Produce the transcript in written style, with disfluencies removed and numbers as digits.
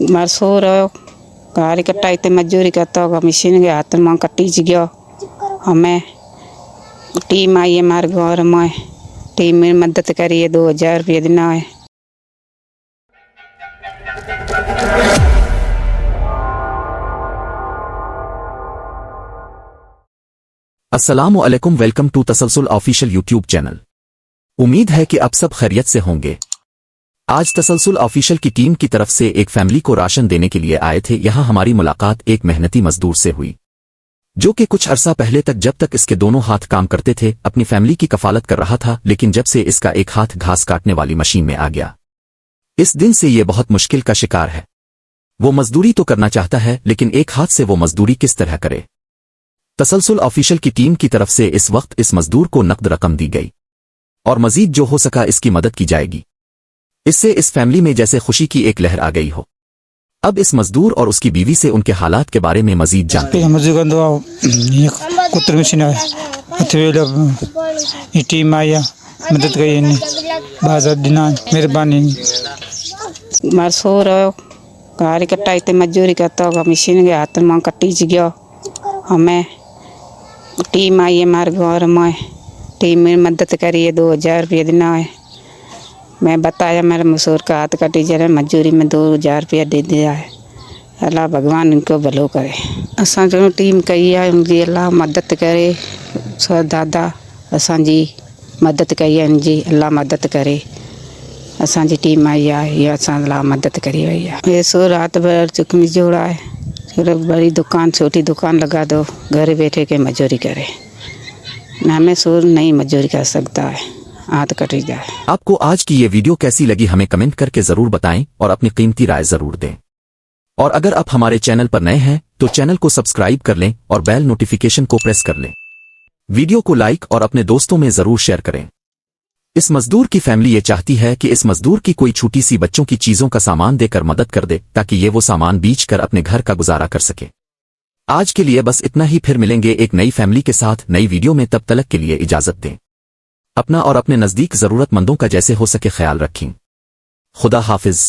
मार सो रहो गाड़ी कटाई ते मजदूरी करता होगा मशीन के हाथ में कटी गयो। हमें टीम आई है मारे घर में, टीम में मदद करी है, 2000 रुपये देना है। अस्सलामुअलैकुम, welcome to Tasalsul official YouTube channel. उम्मीद है कि आप सब खैरियत से होंगे। आज तसलसल ऑफिशियल की टीम की तरफ से एक फैमिली को राशन देने के लिए आए थे। यहाँ हमारी मुलाकात एक मेहनती मजदूर से हुई जो कि कुछ अरसा पहले तक, जब तक इसके दोनों हाथ काम करते थे, अपनी फैमिली की कफालत कर रहा था। लेकिन जब से इसका एक हाथ घास काटने वाली मशीन में आ गया, इस दिन से ये बहुत मुश्किल का शिकार है। वो मजदूरी तो करना चाहता है, लेकिन एक हाथ से वो मजदूरी किस तरह करे। तसलसल ऑफिशियल की टीम की तरफ से इस वक्त इस मजदूर को नकद रकम दी गई और मजीद जो हो सका इसकी मदद की जाएगी। इससे इस फैमिली में जैसे खुशी की एक लहर आ गई हो। अब इस मजदूर और उसकी बीवी से उनके हालात के बारे में मजीद जानते हैं। टीम आई मदद करी मेहरबानी। मार सो रहो गाड़ी कटाई ते मजदूरी करता होगा मशीन के हाथ में कटी गयो। हमें टीम आई है मारे घर में, टीम में मदद करी है, 2000 रुपये देना है। मैं बताया मेरे मसूर का हाथ कटी जरा मजदूरी में 2000 रुपया दे दिया है। अल्लाह भगवान इनको भलो करे। असां जो टीम कई है उनकी अल्लाह मदद करे। सो दादा असांजी मदद कई है, इनकी अल्लाह मदद करे। असांजी टीम आई है, ये असां अल्लाह मदद करी वही है। ये सो रात भर चुकमी जोड़ा है, बड़ी दुकान छोटी दुकान लगा दो, घर बैठे के मजदूरी करे। हमें सूर नहीं मजदूरी कर सकता है, हाथ कट जाए। आपको आज की ये वीडियो कैसी लगी हमें कमेंट करके जरूर बताएं और अपनी कीमती राय जरूर दें। और अगर आप हमारे चैनल पर नए हैं तो चैनल को सब्सक्राइब कर लें और बेल नोटिफिकेशन को प्रेस कर लें। वीडियो को लाइक और अपने दोस्तों में जरूर शेयर करें। इस मजदूर की फैमिली ये चाहती है कि इस मजदूर की कोई छोटी सी बच्चों की चीजों का सामान देकर मदद कर दे, ताकि ये वो सामान बेचकर अपने घर का गुजारा कर सके। आज के लिए बस इतना ही, फिर मिलेंगे एक नई फैमिली के साथ नई वीडियो में। तब तक के लिए इजाजत दें। अपना और अपने नजदीक जरूरतमंदों का जैसे हो सके ख्याल रखें। खुदा हाफिज।